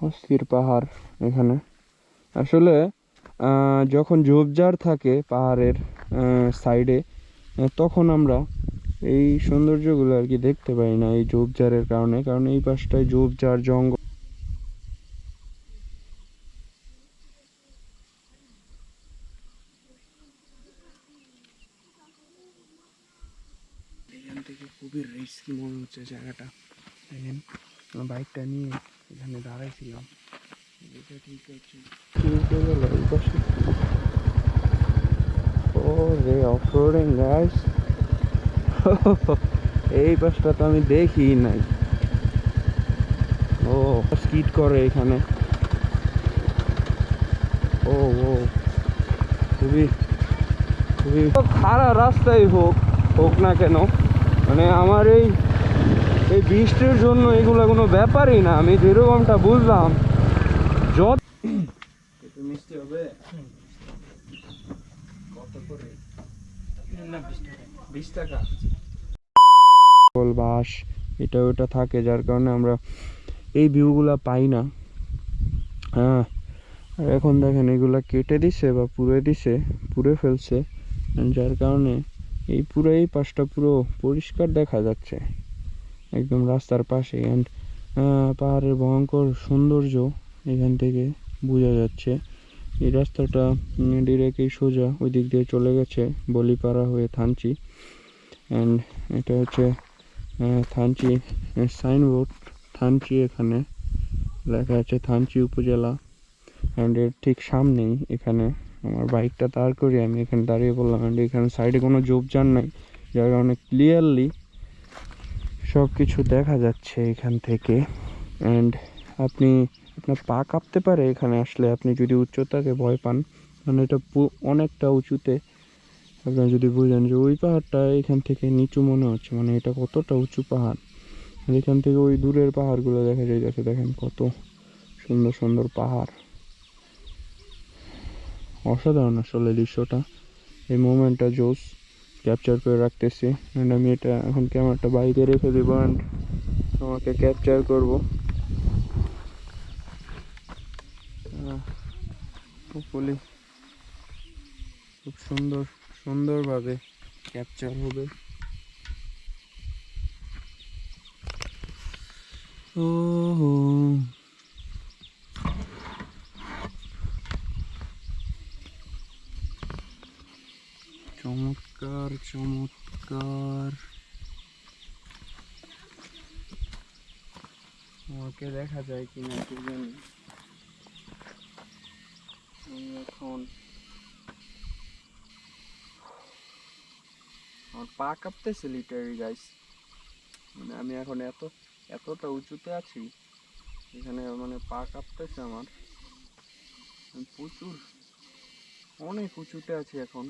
অস্থির পাহাড় এখানে আসলে। যখন ঝোপঝাড় থাকে পাহাড়ের সাইডে, তখন আমরা এই সৌন্দর্যগুলো আর কি দেখতে পাই না এই ঝোপঝাড়ের কারণে। কারণ এই পাশটায় ঝোপঝাড় জঙ্গল। এখান থেকে খুবই রিস্কি মনে হচ্ছে জায়গাটা। দেখেন বাইকটা নিয়ে এখানে দাঁড়াইছিলাম, এটা ঠিক আছে। এই পাশে ও রে অফরোডিং গাইস, এই পাশটা তো আমি দেখি নাই। ও স্কিড করে এখানে। ও ও খুবই খুবই খারাপ রাস্তায় হোক না কেন, মানে আমার এই বৃষ্টির জন্য এগুলো কোনো ব্যাপারই না। আমি যেরকমটা বুঝলাম যত একটু মিষ্টি হবে। কত করে? না 20 টাকা। বাস এটা ওটা থাকে, যার কারণে আমরা এই ভিউগুলা পাই না। হ্যাঁ, আর এখন দেখেন এগুলা কেটে দিছে বা পুড়ে ফেলছে, যার কারণে এই পাশটা পুরো পরিষ্কার দেখা যাচ্ছে একদম রাস্তার পাশে। অ্যান্ড পাহাড়ের ভয়ঙ্কর সৌন্দর্য এখান থেকে বোঝা যাচ্ছে। এই রাস্তাটা ডিরেক্টলি সোজা ওই দিক দিয়ে চলে গেছে বলিপাড়া হয়ে থানচি। অ্যান্ড এটা হচ্ছে থানচি সাইনবোর্ড, থানচি এখানে লেখা আছে থানচি উপজেলা। অ্যান্ড এর ঠিক সামনেই এখানে আমার বাইকটা দাঁড় করি আমি এখানে দাঁড়িয়ে পড়লাম। অ্যান্ড এখানে সাইডে কোনো ঝোপঝাড় নাই, যার কারণে ক্লিয়ারলি সব কিছু দেখা যাচ্ছে এখান থেকে। অ্যান্ড আপনার পা কাঁপতে পারে এখানে আসলে, আপনি যদি উচ্চতাকে ভয় পান। মানে এটা অনেকটা উঁচুতে। আপনারা যদি বুঝেন যে ওই পাহাড়টা এখান থেকে নিচু মনে হচ্ছে, মানে এটা কতটা উঁচু পাহাড়। এখান থেকে ওই দূরের পাহাড়গুলো দেখা যাইতেছে, দেখেন কত সুন্দর সুন্দর পাহাড়। অসাধারণ আসলে দৃশ্যটা, এই মোমেন্টটা জোস ক্যাপচার করে রাখতেছি। অ্যান্ড আমি এটা এখন ক্যামেরাটা বাইকে রেখে দেব অ্যান্ড আমাকে ক্যাপচার করব। হোপফুলি খুব সুন্দরভাবে ক্যাপচার হবে। ও চমৎকার চমৎকার। আমাকে দেখা যায় কিনা কি জানি। আমি এখন আমার পা কাঁপতেছে লিটারি গাইস। মানে আমি এখন এতটা উঁচুতে আছি এখানে, মানে পা কাঁপতেছে আমার। প্রচুর অনেক উঁচুতে আছি এখন।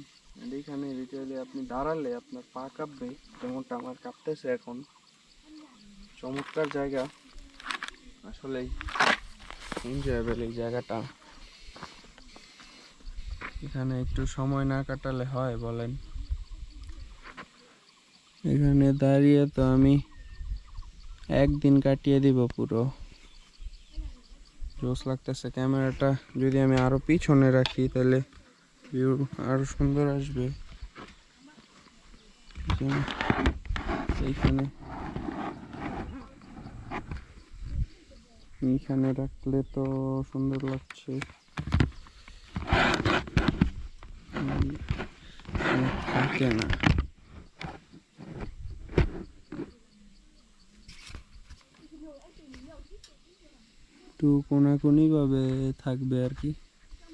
এইখানে লিটারালি আপনি দাঁড়ালে আপনার পা কাঁপবে, যেমনটা আমার কাঁপতেছে এখন। চমৎকার জায়গা আসলেই, এনজয়েবল এই জায়গাটা। এখানে একটু সময় না কাটালে হয় বলেন? এখানে দাঁড়িয়ে তো আমি একদিন কাটিয়ে দিব পুরো। জোস লাগতেছে। ক্যামেরাটা যদি আমি আরো পিছনে রাখি তাহলে ভিউ আরো সুন্দর আসবে। এইখানে রাখলে তো সুন্দর লাগছে। থাকে না, একটু কোনাকুনি ভাবে থাকবে আর কি,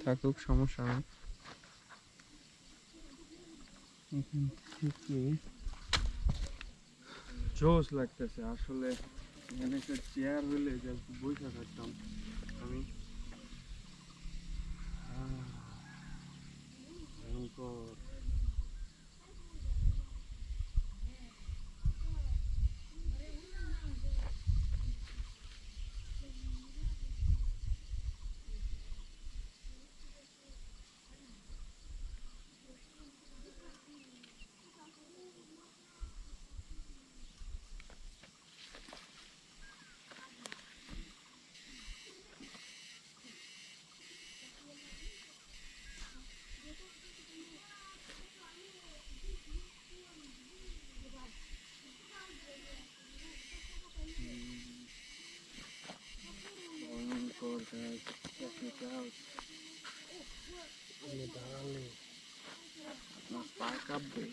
থাকুক সমস্যা নেই। এখান থেকে জোস লাগতেছে আসলে। এখানে একটা চেয়ার হলে জাস্ট বসে থাকতাম আমি। ভয়ঙ্কর। guys, check it out. আমি দাঁড়ালে আপনার পা কাঁপবে,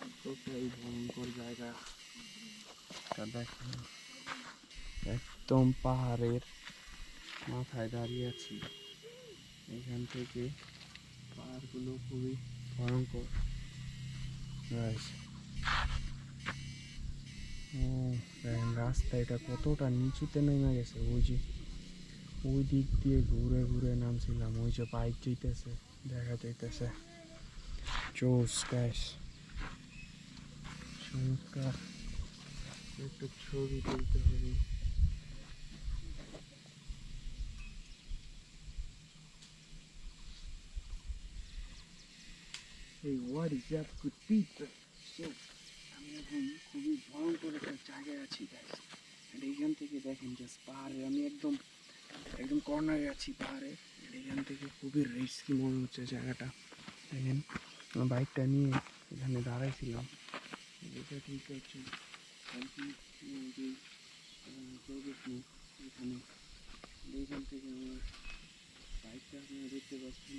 এতটাই ভয়ঙ্কর জায়গা। দেখেন একদম পাহাড়ের মাথায় দাঁড়িয়ে আছি। এখান থেকে পাহাড়গুলো খুবই ভয়ঙ্কর। দেখেন রাস্তা এটা কতটা নিচুতে নেমে গেছে। ওই যে ওই দিক দিয়ে ঘুরে ঘুরে নামছিলাম, ওই যে বাইক যাইতেছে দেখা যাইতেছে। জোস গাইস, চমৎকার। একটা ছবি তুলতে হবে। Hey, what is up, good people? So, আমি এখন খুবই ভয়ঙ্কর একটা জায়গায় আছি গাইস। এইখান থেকে দেখেন জাস্ট পাহাড়ে, আমি একদম একদম কর্নারে আছি পাহাড়ে। এখান থেকে খুবই রিস্কি মনে হচ্ছে জায়গাটা। দেখেন আমার বাইকটা নিয়ে এখানে দাঁড়াইছিলাম, এটা ঠিক আছে। এখানে এইখান থেকে আমার বাইকটা আপনারা দেখতে পাচ্ছেন।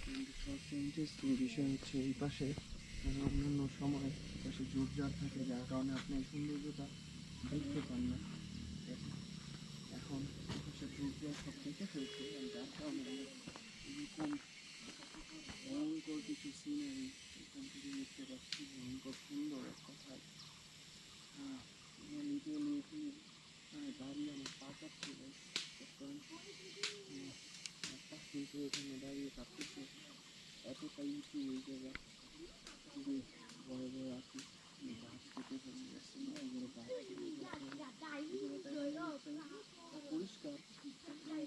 কিন্তু সবচেয়ে ইন্টারেস্টিং বিষয় হচ্ছে এই পাশে অন্যান্য সময় এই পাশে ঝোপঝাড় থাকে, যার কারণে আপনি এই সৌন্দর্যটা দেখতে পান না। এখন এই পাশে ঝোপঝাড় সব দেখে ফেলছে, যার কারণে এরকম ভয়ঙ্কর কিছু সিনারি এখান থেকে দেখতে পাচ্ছি। ভয়ঙ্কর সুন্দর এক কথায়। লিটারালি এখানে দাঁড়িয়ে আমার পা কাঁপছিল, কিন্তু এখানে দাঁড়িয়ে কাঁপতেছে। এতটাই উঁচু এই জায়গা, খুবই বড় বড় আছি। গাছ কেটে ফেলে যাচ্ছে, এগুলো গাছ পরিষ্কার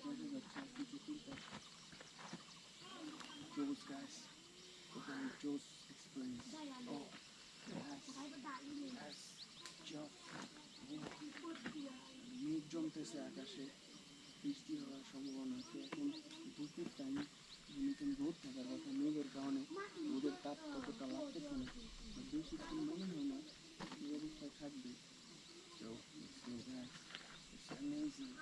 বোঝা যাচ্ছে আর কিছু চিন্তা। Joe's guys, Joe's experience. Oh, yes, Joe. মেঘ জমতেছে আকাশে, বৃষ্টি হওয়ার সম্ভাবনা আছে। এখন দুপুর টাইম, নতুন রোদ থাকার কথা, মেঘের কারণে রোদের তাপ ততটা লাগতেছে না, বেশিক্ষণ মনে হয় না এই অবস্থায় থাকবে। So, it's amazing.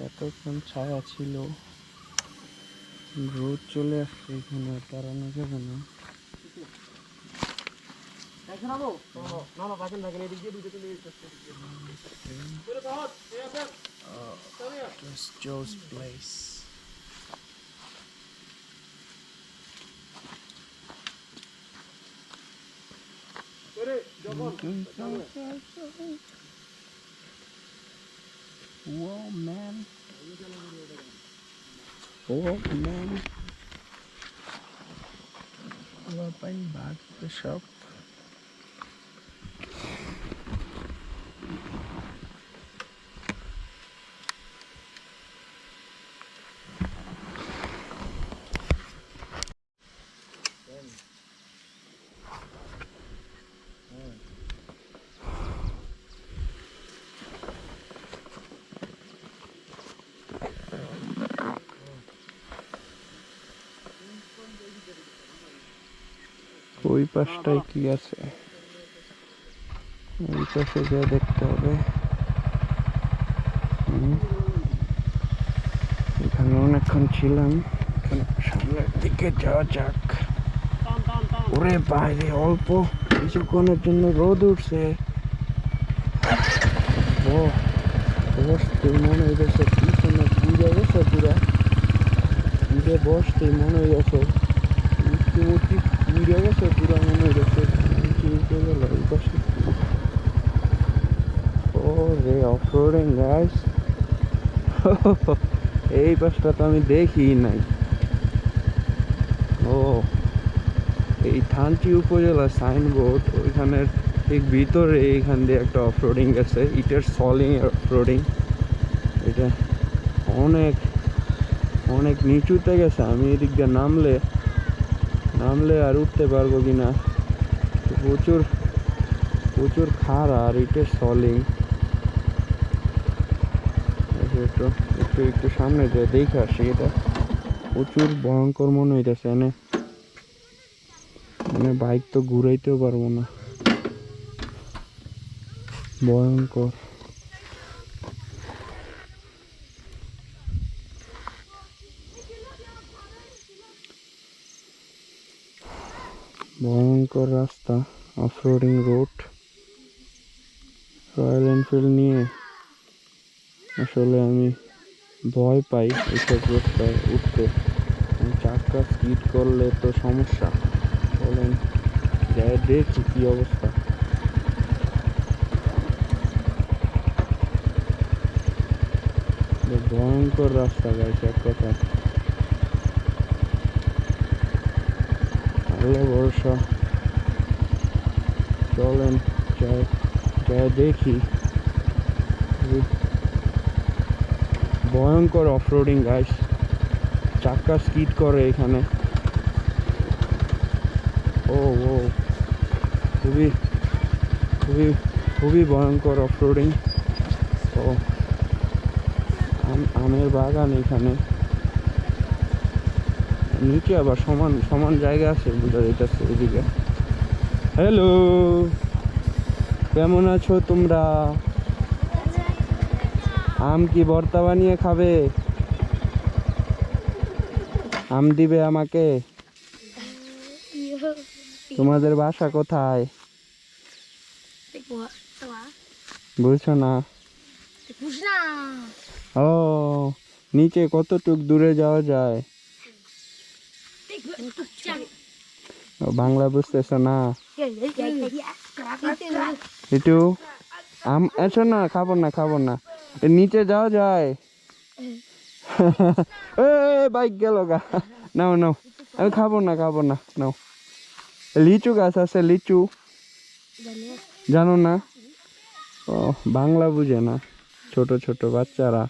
এতক্ষণ ছায়া ছিল, রোদ চলে আসছে, এখানে আর দাঁড়ানো যাবে না। Just Joe's place. Whoa, man. Whoa, man. Open back the shop. ওই পাশটায় কি আছে, ওই পাশে যা দেখতে হবে। এখানে অনেকক্ষণ ছিলাম, সামনের দিকে যাওয়া যাক। ওরে বাইরে অল্প কিছুক্ষণের জন্য রোদ উঠছে, বসতে মনে হয়ে গেছে পিছনে পুড়ে গেছে, পুরা পুড়ে বসতে মনে হয়ে গেছে মূর্তি পুড়ে গেছে, পুরা মনে হয়ে গেছে ওই পাশে। ও রে অফরোডিং গাইস, এই পাশটা তো আমি দেখি নাই। ও এই থানচি উপজেলা সাইনবোর্ড, ওইখানে ঠিক ভিতরে এইখান দিয়ে একটা অফরোডিং গেছে, ইটের সলিং অফরোডিং। এটা অনেক অনেক নিচুতে গেছে, আমি এদিক দিয়ে নামলে আর উঠতে পারবো কিনা। প্রচুর প্রচুর খাড়া আর ইটের সলিং। একটু একটু একটু সামনে যায় দেখে আসি, এটা প্রচুর ভয়ঙ্কর মনে হইতেছে। মানে বাইক তো ঘুরাইতেও পারবো না, ভয়ঙ্কর। ভয়ঙ্কর রাস্তা, অফরোডিং রোড। রয়্যাল এনফিল্ড নিয়ে আসলে আমি ভয় পাই এইসব রাস্তায় উঠতে, চাকা স্কিড করলে তো সমস্যা। বলেন, যাই দেখি কি অবস্থা। ভয়ঙ্কর রাস্তা গাইছে এক কথা, আল্লাহ ভরসা। চলেন যাই দেখি। ভয়ঙ্কর অফরোডিং গাইস, চাকা স্কিড করে এখানে। ও খুবই খুবই খুবই ভয়ঙ্কর অফরোডিং। ও আমের বাগান এখানে, নিচে আবার সমান সমান জায়গা আছে, বোঝা যাইতেছে এদিকে। হ্যালো, কেমন আছো তোমরা? আম কি ভর্তা বানিয়ে খাবে? আম দিবে আমাকে? তোমাদের বাসা কোথায়? বুঝছো না? ও নিচে কতটুক দূরে যাওয়া যায়? বাংলা বুঝতেছ না? একটু আম এসো না, খাবো না, নিচে যাওয়া যায়। বাইক গেল গা, নাও আমি খাবো না নাও। লিচু গাছ আছে, লিচু জানো না? ও বাংলা বুঝে না, ছোট ছোট বাচ্চারা।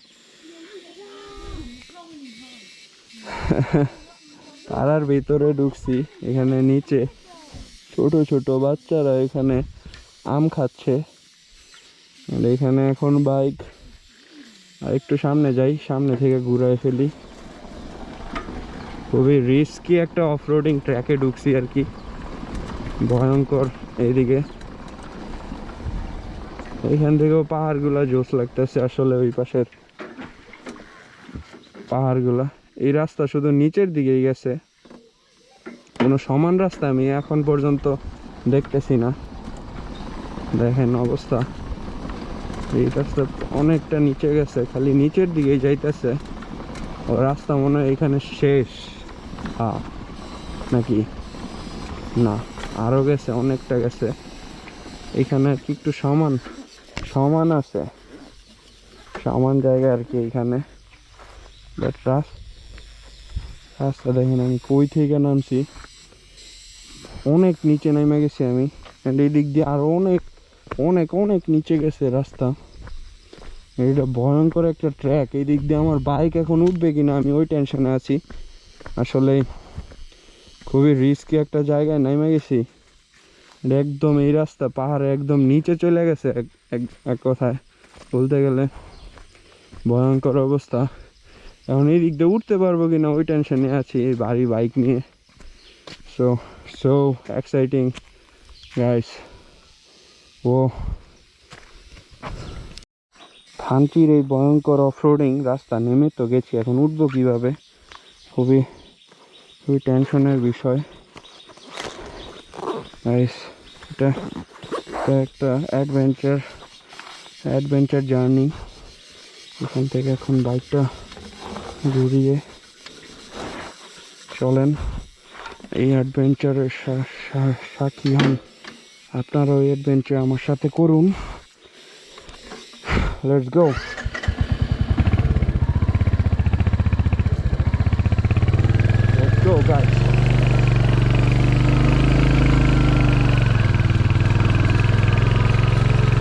পাড়ার ভিতরে ঢুকছি, এখানে নিচে ছোট ছোট বাচ্চারা এখানে আম খাচ্ছে। আর এখানে এখন বাইক, আর একটু সামনে যাই, সামনে থেকে ঘুরায় ফেলি। খুবই রিস্কি একটা অফরোডিং ট্র্যাকে ঢুকছি আর কি, ভয়ঙ্কর। এইদিকে এইখান থেকেও পাহাড়গুলা জোস লাগতেছে আসলে, ওই পাশের পাহাড়গুলা। এই রাস্তা শুধু নিচের দিকেই গেছে, কোনো সমান রাস্তা আমি এখন পর্যন্ত দেখতেছি না। দেখেন অবস্থা, এই রাস্তা অনেকটা নিচে গেছে, খালি নিচের দিকেই যাইতেছে। ও রাস্তা মনে হয় এখানে শেষ, নাকি না আরো গেছে, অনেকটা গেছে। এখানে আর কি একটু সমান সমান আছে, সমান জায়গা আর কি এখানে। বাট রাস্তা দেখেন, আমি কই থেকে নামছি, অনেক নিচে নেমে গেছি আমি। এই দিক দিয়ে আরো অনেক অনেক অনেক নিচে গেছে রাস্তা। এটা ভয়ঙ্কর একটা ট্র্যাক। এই দিক দিয়ে আমার বাইক এখন উঠবে কিনা আমি ওই টেনশনে আছি। আসলে খুবই রিস্কি একটা জায়গায় নেমে গেছি। একদম এই রাস্তা পাহাড়ে একদম নিচে চলে গেছে, এক কথায় বলতে গেলে ভয়ঙ্কর অবস্থা। এখন এই দিক দিয়ে উঠতে পারবো কিনা ওই টেনশনে আছি, এই বাড়ি বাইক নিয়ে। So exciting guys. ও থানচির এই ভয়ঙ্কর অফরোডিং রাস্তা নেমে তো গেছি, এখন উঠবো কিভাবে, খুবই খুবই টেনশনের বিষয় গাইস। এটা একটা অ্যাডভেঞ্চার জার্নি। এখান থেকে এখন বাইকটা ঘুরিয়ে চলেন, এই অ্যাডভেঞ্চারের সাক্ষী হন। আপনারা ওই অ্যাডভেঞ্চার আমার সাথে করুন। Let's go. Let's go guys.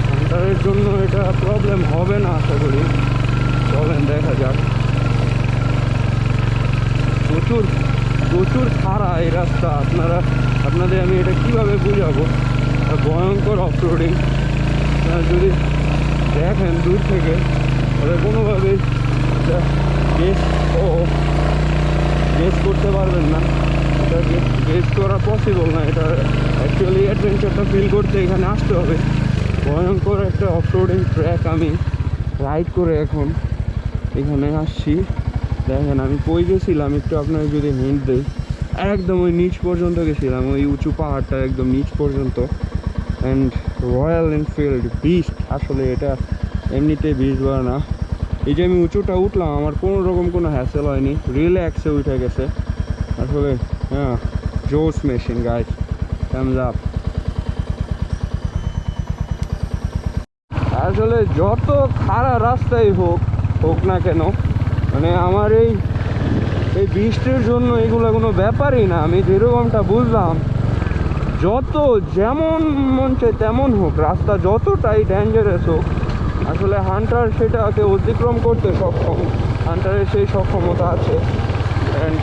হান্টারের জন্য এটা প্রবলেম হবে না আশা করি। চলেন দেখা যাক। প্রচুর প্রচুর খাড়া এই রাস্তা, আপনাদের আমি এটা কিভাবে বুঝাবো, ভয়ঙ্কর অফরোডিং। যদি দেখেন দূর থেকে, তাহলে কোনোভাবেই গেস করতে পারবেন না, এটা গেস করা পসিবল না। এটা অ্যাকচুয়ালি অ্যাডভেঞ্চারটা ফিল করতে এখানে আসতে হবে। ভয়ঙ্কর একটা অফরোডিং ট্র্যাক আমি রাইড করে এখন এখানে আসছি। দেখেন আমি কই গেছিলাম একটু আপনাকে যদি হিন্ট দিই, একদম ওই নিচ পর্যন্ত গেছিলাম, ওই উঁচু পাহাড়টা একদম নিচ পর্যন্ত। অ্যান্ড রয়্যাল এনফিল্ড বিস্ট, আসলে এটা এমনিতেই বিস্ট বলে না। এই যে আমি উঁচুটা উঠলাম, আমার কোনো রকম কোনো হ্যাসেল হয়নি, রিল্যাক্সে উঠে গেছে আসলে। হ্যাঁ, জোস মেশিন গাইস, থামস আপ। আসলে যত খারাপ রাস্তাই হোক না কেন, মানে আমার এই বৃষ্টির জন্য এগুলো কোনো ব্যাপারই না। আমি যেরকমটা বুঝলাম, যেমন মন চায় তেমন হোক, রাস্তা যতটাই ডেঞ্জারাস হোক, আসলে হান্টার সেটাকে অতিক্রম করতে সক্ষম। হান্টারের সেই সক্ষমতা আছে। অ্যান্ড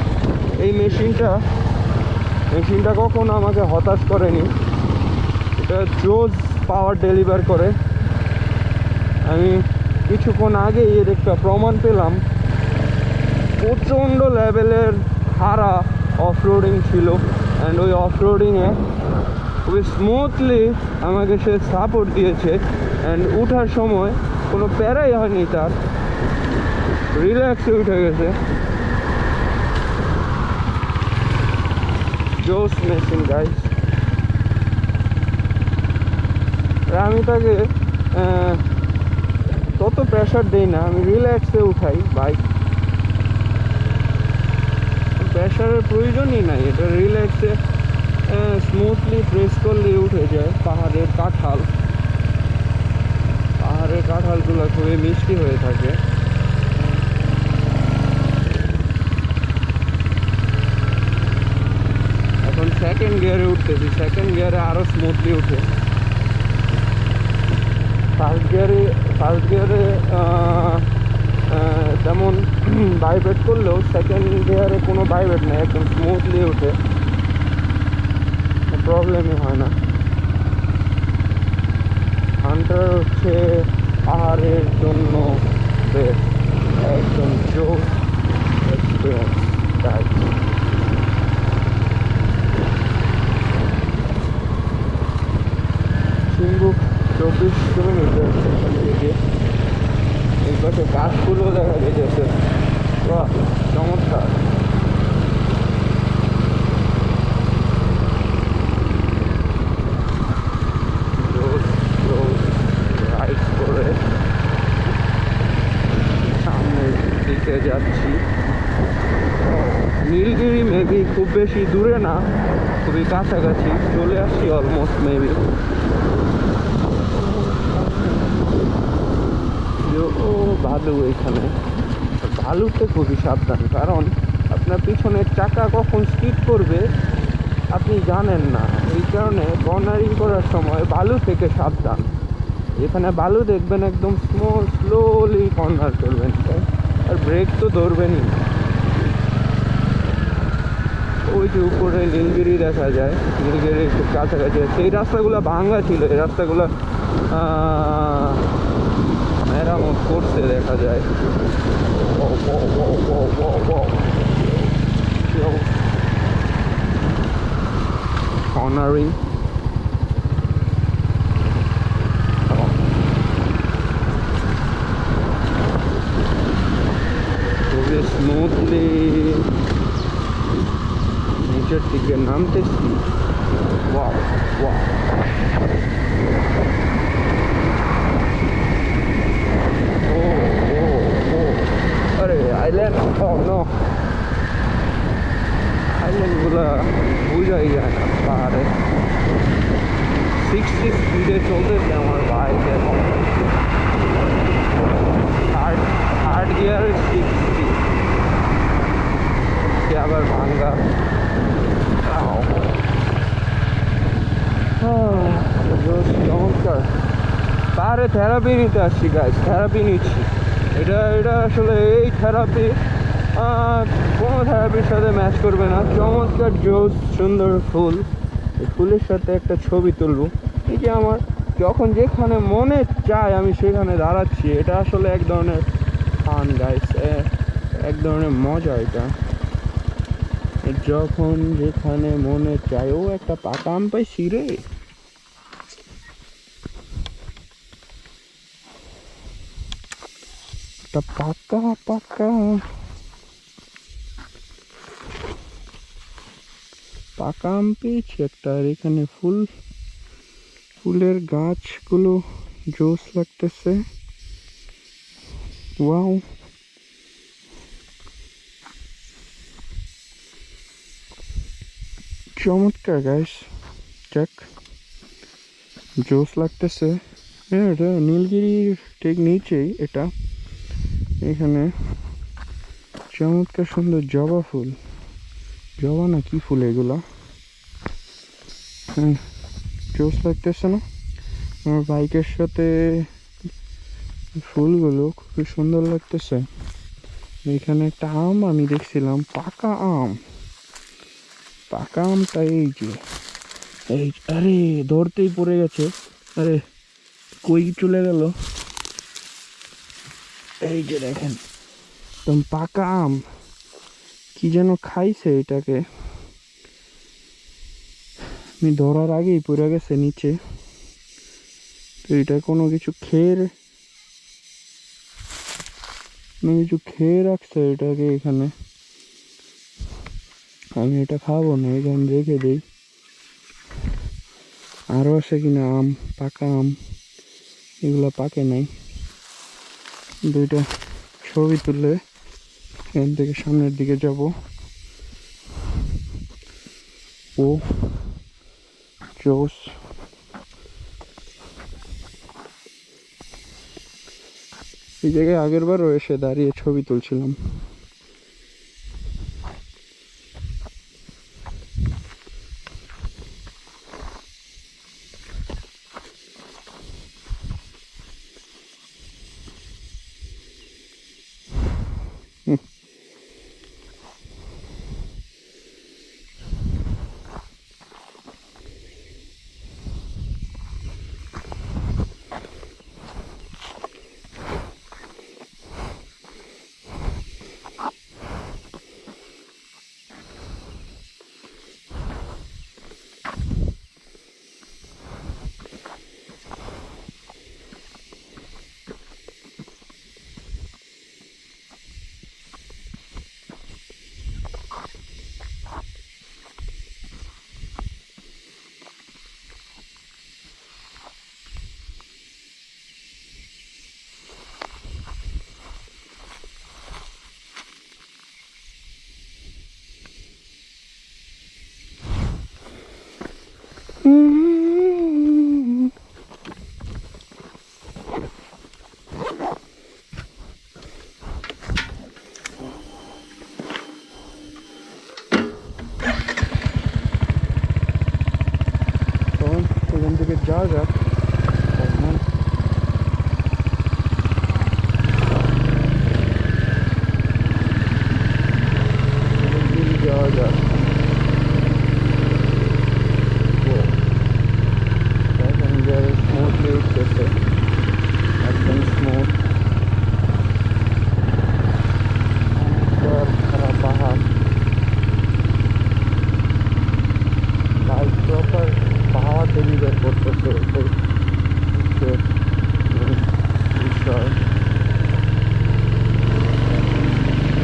এই মেশিনটা কখনো আমাকে হতাশ করেনি। এটা জোস পাওয়ার ডেলিভার করে। আমি কিছুক্ষণ আগেই এর একটা প্রমাণ পেলাম। প্রচণ্ড লেভেলের খাড়া অফরোডিং ছিল, অ্যান্ড ওই অফরোডিংয়ে খুবই স্মুথলি আমাকে সে সাপোর্ট দিয়েছে। অ্যান্ড উঠার সময় কোনো প্যারাই হয়নি, তার রিল্যাক্সে উঠে গেছে। জোস মেশিন গাইস। আমি তাকে তত প্রেশার দেই না, আমি রিল্যাক্সে উঠাই বাইক। প্রেশারের প্রয়োজনই নাই, এটা রিল্যাক্সে স্মুথলি প্রেস করলে উঠে যায়। পাহাড়ের কাঁঠালগুলো খুবই মিষ্টি হয়ে থাকে। সেকেন্ড গিয়ারে উঠতেছি, সেকেন্ড গিয়ারে আরও স্মুথলি উঠে। ফার্স্ট গিয়ারে তেমন ভাইব্রেট করলেও সেকেন্ড গিয়ারে কোনো ভাইব্রেট নেই, একদম স্মুথলি ওঠে, প্রবলেমই হয় না। হান্টার হচ্ছে পাহাড়ের জন্য বেস্ট, একদম জোস এক্সপিরিয়েন্স গাইড। চিম্বুক 24 কিলোমিটার এখান থেকে। এই পাশে গাছগুলো দেখা যেতেছে, বাহ চমৎকার। রাইড করে সামনের দিকে যাচ্ছি। নীলগিরি মেবি খুব বেশি দূরে না, খুবই কাছাকাছি চলে আসছি অলমোস্ট মেবি। ও ভালু, এখানে ভালুতে খুবই সাবধান, কারণ আপনার পিছনের চাকা কখন স্কিড করবে আপনি জানেন না। এই কারণে কর্নারিং করার সময় বালু থেকে সাবধান। এখানে বালু দেখবেন একদম স্লোলি কর্নার করবেন, আর ব্রেক তো ধরবেনই। ওই যে উপরে নীলগিরি দেখা যায়, নীলগিরি খুব কাছাকাছি। সেই রাস্তাগুলো ভাঙা ছিল, এই রাস্তাগুলো মেরামত করছে দেখা যায়। কর্নারিং খুবই স্মুথলি নিচের দিকে নামতেছি। ওয়াও ওয়াও, আরে আইল্যান্ড, ও নো, আইল্যান্ডগুলো বুঝাই যায় না পাহাড়ে। 60 স্পিডে চলতেছে আমার বাইক এখন, থার্ড গিয়ার 60, সে আবার ভাঙ্গা। চমৎকার। পাহাড়ে থেরাপি নিতে আসছি গাইজ, থেরাপি নিচ্ছি। এটা আসলে এই থেরাপি কোনো থেরাপির সাথে ম্যাচ করবে না। চমৎকার জোস সুন্দর ফুল, এই ফুলের সাথে একটা ছবি তুলবো। এই যে আমার যখন যেখানে মনে চায় আমি সেখানে দাঁড়াচ্ছি, এটা আসলে এক ধরনের ফান গাইজ, এক ধরনের মজা। এটা যখন যেখানে মনে চায়। ও একটা পাকা আম পাইছি রে, একটা পাকা পাকা পাকা আম পেয়েছি একটা। আর এখানে ফুলের গাছগুলো জোস লাগতেছে। ওয়াও, চমৎকার গাইস, যাক জোস লাগতেছে। হ্যাঁ, এটা নীলগিরির ঠিক নিচেই এটা। এখানে চমৎকার সুন্দর জবা ফুল, জবা না কি ফুল এগুলা, হ্যাঁ জোস লাগতেছে না? আমার বাইকের সাথে ফুলগুলো খুবই সুন্দর লাগতেছে। এখানে একটা আম আমি দেখছিলাম, পাকা আমটা এই যে, এই আরে ধরতেই পড়ে গেছে। আরে কই চলে গেল? এই যে দেখেন, একদম পাকা আম। কি যেন খাইছে এটাকে, আমি ধরার আগেই পড়ে গেছে নিচে। তো এটা কোনো কিছু খেয়ে রাখছে এটাকে এখানে। আমি এটা খাবো না, এখানে রেখে দিই। আরো আছে কিনা আম, পাকা আম, এগুলো পাকে নাই। দুইটা ছবি তুললে এখান থেকে সামনের দিকে যাব। ও জোস, এই জায়গায় আগের বারও এসে দাঁড়িয়ে ছবি তুলছিলাম। এখান থেকে যাওয়া যাক। যাওয়া যাক, স্মুথলি উঠতেছে, একদম স্মুথ। খারাপ পাহাড়, বাইক প্রপার পাওয়ার ডেলিভার করতেছে, এটাই হচ্ছে বিষয়।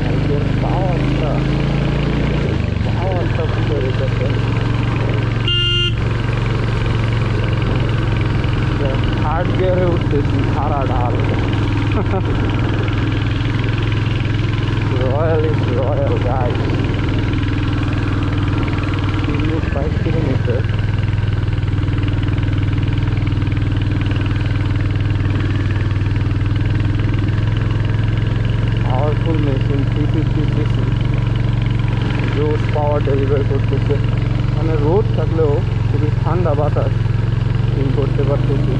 বাইকের পাওয়ারটা বুঝে রেখেছে। থার্ড গিয়ারে উঠতেছি, সারা ঢাল। Royal is royal guys. 5 kilometre. Powerful machine, 350 CC, জোস পাওয়ার ডেলিভার করতেছে। মানে রোদ থাকলেও খুবই ঠান্ডা বাতাস ফিল করতে পারতেছি।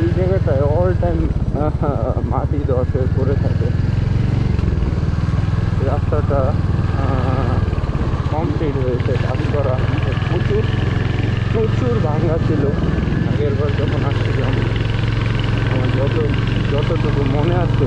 এই জায়গাটায় অল টাইম মাটি ধসে পড়ে থাকে। রাস্তাটা কমপ্লিট হয়েছে, কাজ করা। প্রচুর ভাঙা ছিল আগের বার যখন আসছিলাম। আমার যতটুকু মনে আছে,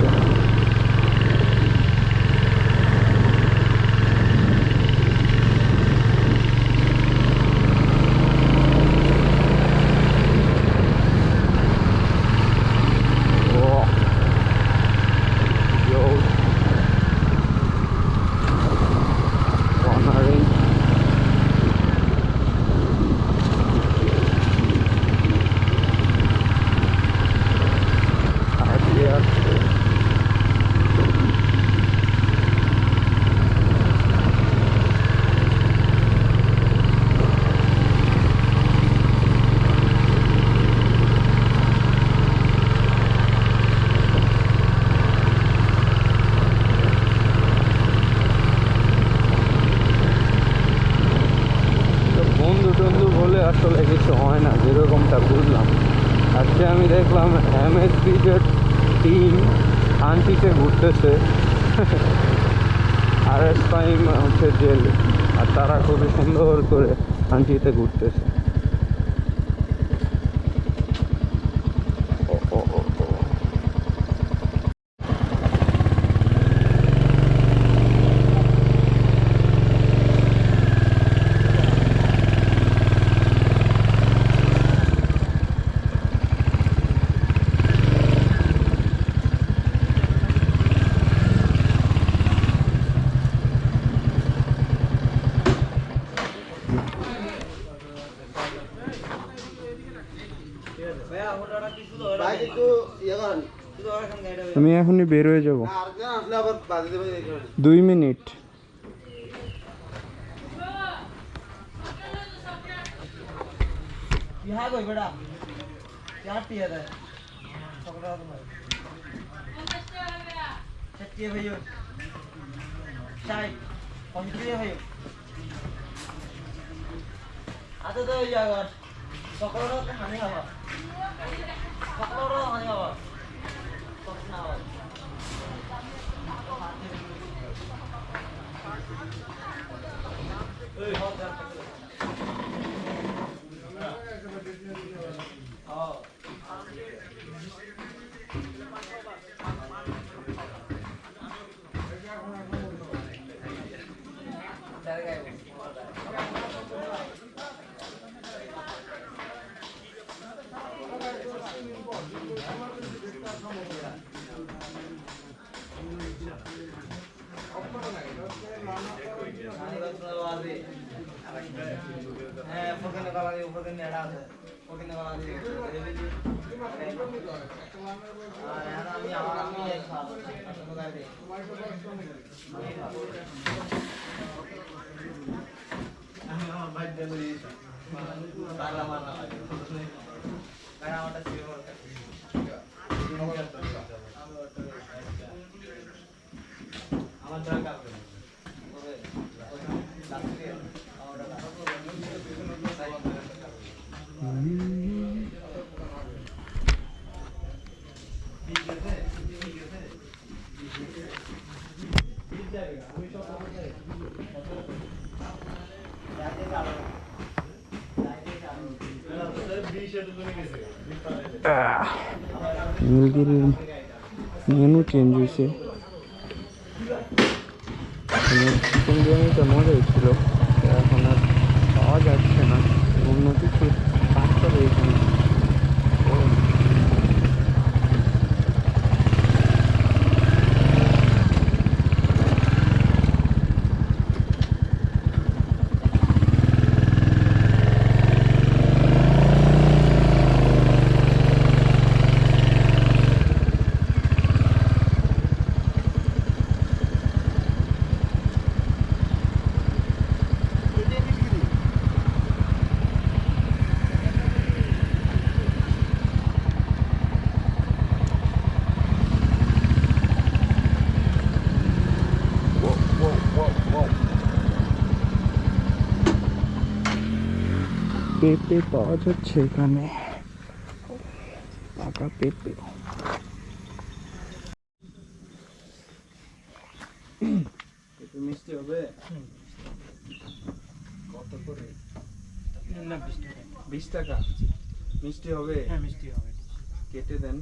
আসলে কিছু হয় না যেরকমটা বুঝলাম। আজকে আমি দেখলাম MSBজের টিম শান্তিতে ঘুরতেছে, RS5 হচ্ছে জেল, আর তারা খুবই সুন্দর করে শান্তিতে ঘুরতেছে। আমি এখনই বের হয়ে যাব, 2 মিনিট। আচ্ছা তো সকালে হানি হওয়া সকালে হানি হওয়া তখন হওয়া হ্যাঁ, ফকিনে গলা দিয়ে ফকিনে এড়া আছে, ফকিনে গলা দিয়ে আর এখন আমি এই খাবো আমি আমার ভাই দেব এই তালা মারা লাগে গায় আমারটা ছিল আমার দরকার হবে নীলগিরির মেনু চেঞ্জ হয়েছে। চিকেন বিরিয়ানিটা মজাই ছিল, এখন আর পাওয়া যাচ্ছে না। অন্য কিছু কাজ করে এখানে। পেঁপে পাওয়া যাচ্ছে এখানে, পাকা পেঁপে। পেঁপে মিষ্টি হবে? কত করে? না 20 টাকা। 20 টাকা মিষ্টি হবে? হ্যাঁ মিষ্টি হবে। কেটে দেন।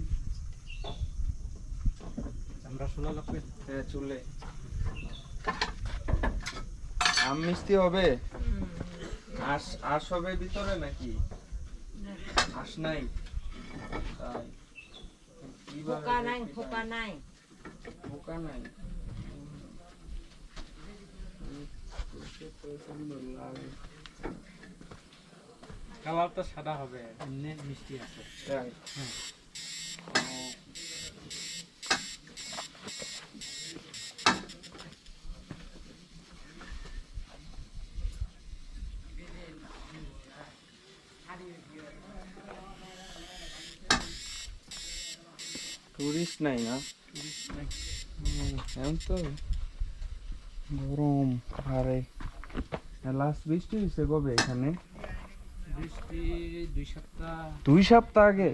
আমরা 16 লাখ। হ্যাঁ চুলে। আম মিষ্টি হবে? আঁশ হবে ভিতরে নাকি? আঁশ নাই? তাই পোকা নাই, পোকা নাই। পোকা নাই? সুন্দর লাগে। কালারটা সাদা হবে, এমনি মিষ্টি আছে। তাই? হ্যাঁ। টুরিস্ট নাই না? এখন তো গরম। আরে লাস্ট বৃষ্টি হয়েছে কবে এখানে? বৃষ্টি 2 সপ্তাহ। 2 সপ্তাহ আগে?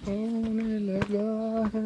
होने लगा है।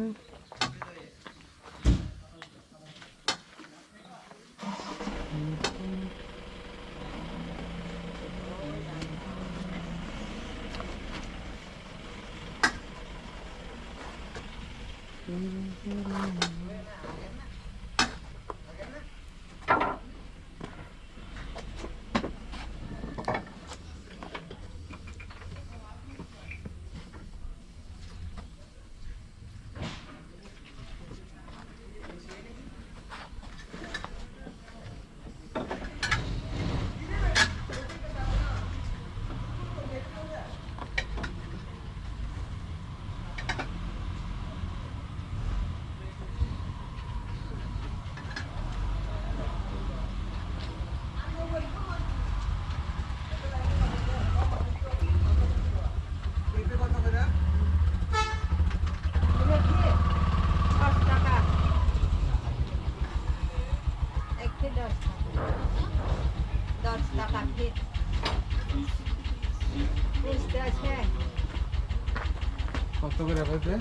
কত করে হবে?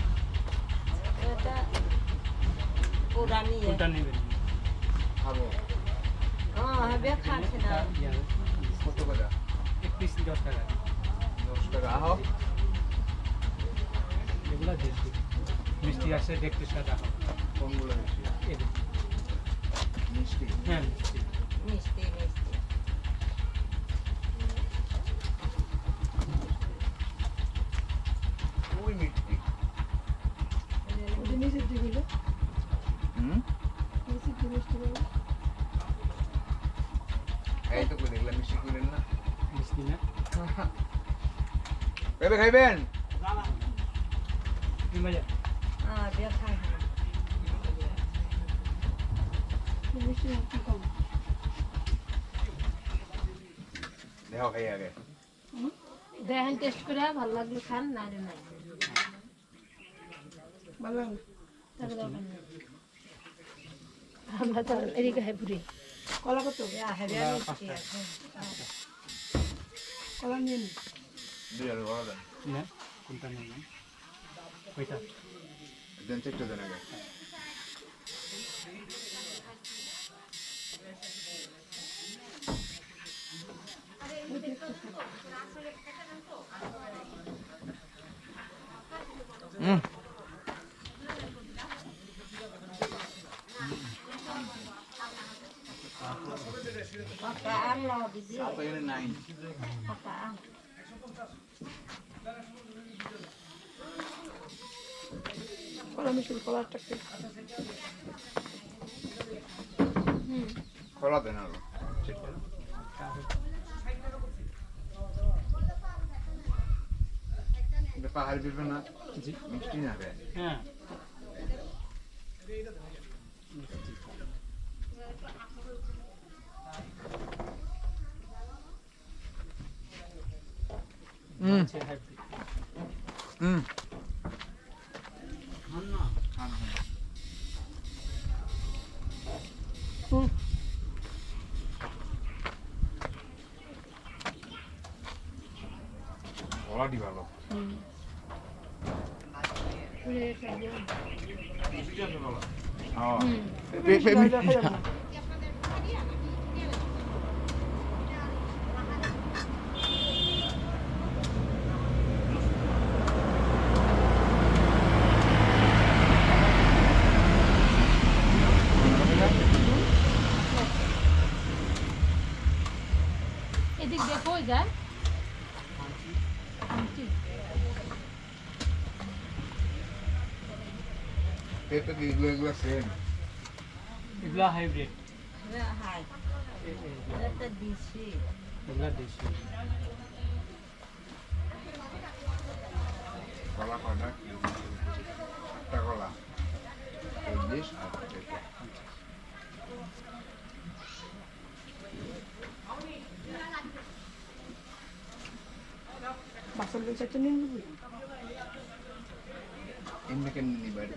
এটা পুরানি কোনটা নেবেন? খাবো। হবে খাচ্ছে না। কত করে? 1 পিস 10 টাকা। 10 টাকা। আহ এগুলো দেশি মিষ্টি আছে, দেখতে সাদা হবে। কোনগুলো মিষ্টি? এই যে, মিষ্টি। হ্যাঁ মিষ্টি। মিষ্টি মিষ্টি ওই মিষ্টি। হুম? এই তো কই দেখলাম মিষ্টি কইলেন না। মিষ্টি না? কবে খাইবেন? কি মজা? আগে খাই না দেখো খাই আগে। দেখেন টেস্ট করে ভালো লাগলে খান, না রে নাই ভালো লাগলো তাহলে দরকার নেই। আমরা তো এদিকে হাই পুরি কলা কত হেবে মিষ্টি আছে কলা নিয়ে নি দুই আর বড় দেন। না কোনটা নেই না ওইটা দেন চেকটা দেন আগে। হুম। পাকা আম নাও দিদি তো এখানে নাই। পাকা আম কলা মিষ্টি কলাটা খোলা দেন আরো। এটা পাহাড়ি দিবে না? জি মিষ্টি না রে। হ্যাঁ হুম আছে হাইব্রিড। হুম। খান না খান খান। গলাটি ভালো। এদিক দেখো যায় পেঁপে কি এগুলো এগুলো সেম? এগুলা হাইব্রিড, হাই এটা দিছি এগুলা দেশি। কলা কয়টা? একটা কলা। চল্লিশ আর পেঁপে। বাসন বেচাতে নিয়ে নেবো এমনি কেমনি নিবা এটা?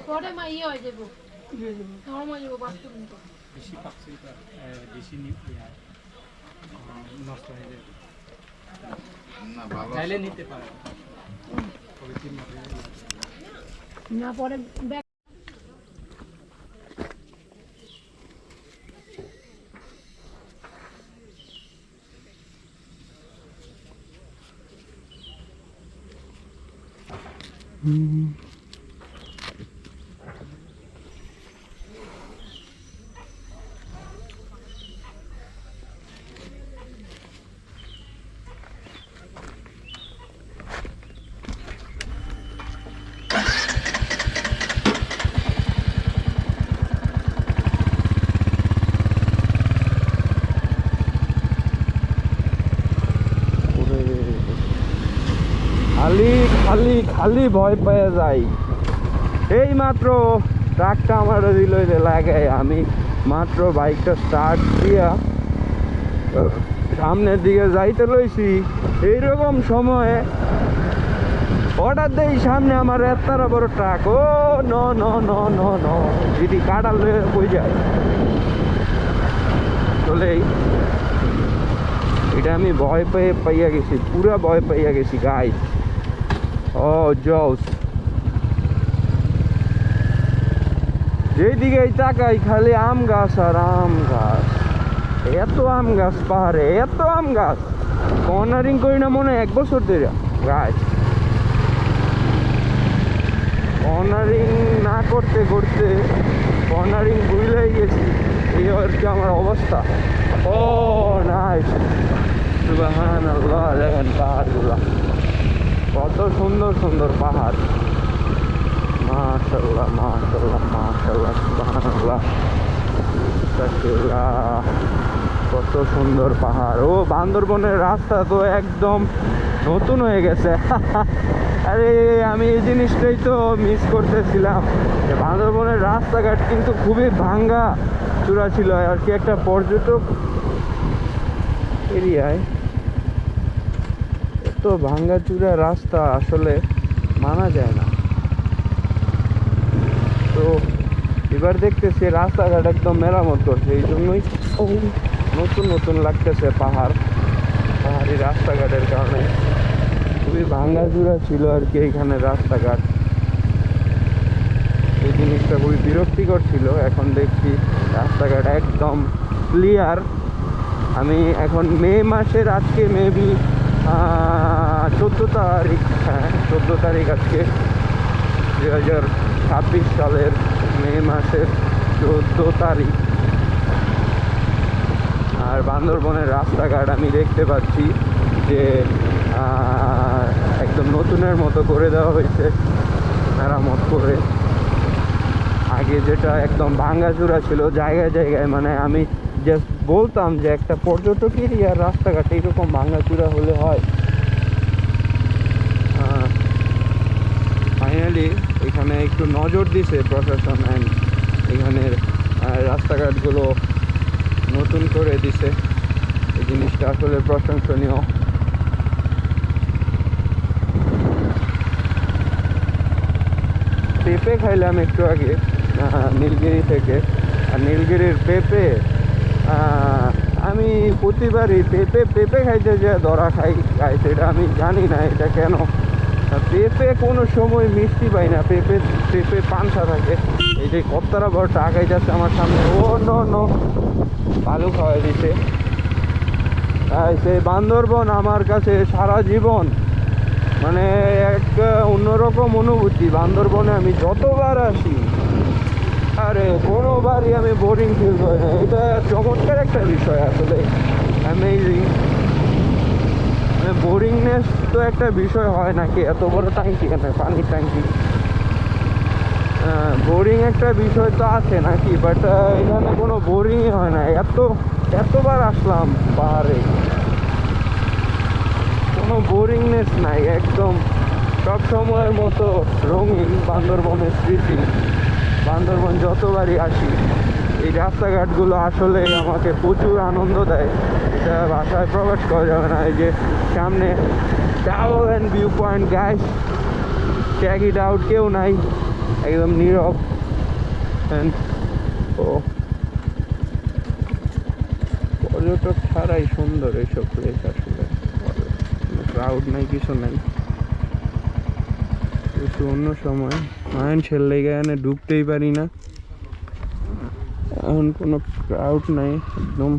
পরে মা ইয়ে হয়ে যাবো আমার মা যাবো বাথরুম তো বেশি পাকছে এটা, বেশি নষ্ট হয়ে যাবে। না ভালো। চাইলে নিতে পারে, পলিথিন মধ্যে না পরে ব্যাগ ওরে, খালি খালি খালি ভয় পেয়ে যাই। এই মাত্র ট্রাকটা আমার দিল লাগে, আমি মাত্র বাইকটা স্টার্ট দিয়া সামনের দিকে যাইতে লইছি, এইরকম সময়ে হঠাৎ দেই সামনে আমার এত বড় ট্রাক। ও ন ন ন ন ন যদি কাটাল বই যায় চলেই, এটা আমি ভয় পেয়ে পাইয়া গেছি, পুরা ভয় পাইয়া গেছি গাইস। ও জোস, যেদিকেই তাকাই খালি আম গাছ আর আম গাছ, এত আম গাছ পাহাড়ে, এত আম গাছ। কর্নারিং করি না মনে হয় 1 বছর ধরে গাছ। কর্নারিং না করতে করতে কর্নারিং ভুলেই গেছি, এই আর কি আমার অবস্থা। ও নাইস, সুবহানাল্লাহ। দেখেন পাহাড়গুলো কত সুন্দর সুন্দর পাহাড়, মাশাআল্লাহ মাশাআল্লাহ মাশাআল্লাহ, সুবহানাল্লাহ। কত সুন্দর পাহাড়। ও বান্দরবনের রাস্তা তো একদম নতুন হয়ে গেছে। আরে আমি এই জিনিসটাই তো মিস করতেছিলাম, যে বান্দরবনের রাস্তাঘাট কিন্তু খুবই ভাঙ্গা চূড়া ছিল আর কি। একটা পর্যটক এরিয়ায় এত ভাঙ্গা চূড়া রাস্তা আসলে মানা যায় না। তো এবার দেখতেছি রাস্তাঘাট একদম মেরামত করছে, এই জন্যই নতুন নতুন লাগতেছে পাহাড়ি রাস্তাঘাটের কারণে। খুবই ভাঙ্গাচুরা ছিল আর কি এইখানে রাস্তাঘাট, এই জিনিসটা খুবই বিরক্তিকর ছিল। এখন দেখছি রাস্তাঘাট একদম ক্লিয়ার। আমি এখন মে মাসের, আজকে মেবি 14 তারিখ, হ্যাঁ 14 তারিখ আজকে, 2026 সালের মে মাসের 14 তারিখ। আর বান্দরবনের রাস্তাঘাট আমি দেখতে পাচ্ছি যে একদম নতুনের মতো করে দেওয়া হয়েছে, মেরামত করে। আগে যেটা একদম ভাঙ্গাচুরা ছিল জায়গায় জায়গায়, মানে আমি জাস্ট বলতাম যে একটা পর্যটক এরিয়ার রাস্তাঘাট এইরকম ভাঙ্গাচুরা হলে হয়। ফাইনালি এখানে একটু নজর দিছে প্রশাসন, অ্যান্ড এখানের রাস্তাঘাটগুলো নতুন করে দিছে। এই জিনিসটা আসলে প্রশংসনীয়। পেঁপে খাইলাম একটু আগে নীলগিরি থেকে, আর নীলগিরির পেঁপে আমি প্রতিবারই পেঁপে খাইতে যে ধরা খাই সেটা আমি জানি না এটা কেন। পেঁপে কোনো সময় মিষ্টি পাই না, পেঁপে পানসা থাকে। এই যে কত্তারা বড় টাকাই যাচ্ছে আমার সামনে, ও নো আলু খাওয়াই দিছে। সেই বান্দরবন আমার কাছে সারা জীবন মানে এক অন্যরকম অনুভূতি। বান্দরবনে আমি যতবার আসি, আরে কোনোবারই আমি বোরিং ফিল করি না। এটা চমৎকার একটা বিষয় আসলে, অ্যামেজিং। মানে বোরিংনেস তো একটা বিষয় হয় নাকি, এত বড় ট্যাঙ্কি কেন, পানির ট্যাঙ্কি, বোরিং একটা বিষয় তো আছে নাকি, বাট এখানে কোনো বোরিংই হয় না। এতবার আসলাম পাহাড়ে, কোনো বোরিংনেস নাই, একদম সব সময়ের মতো রঙিন বান্দরবনের স্মৃতি। বান্দরবন যতবারই আসি, এই রাস্তাঘাটগুলো আসলে আমাকে প্রচুর আনন্দ দেয়, এটা ভাষায় প্রকাশ করা যাবে না। এই যে সামনে travel and view point, guys check it out, কেউ নাই, একদম নীরব। ও পর্যটক ছাড়াই সুন্দর এইসব প্লেস, আসলে ক্রাউড নাই, কিছু নাই। কিছু অন্য সময় মাইন্ড ছেড়ে এখানে ঢুকতেই পারি না, এখন কোনো ক্রাউড নাই একদম।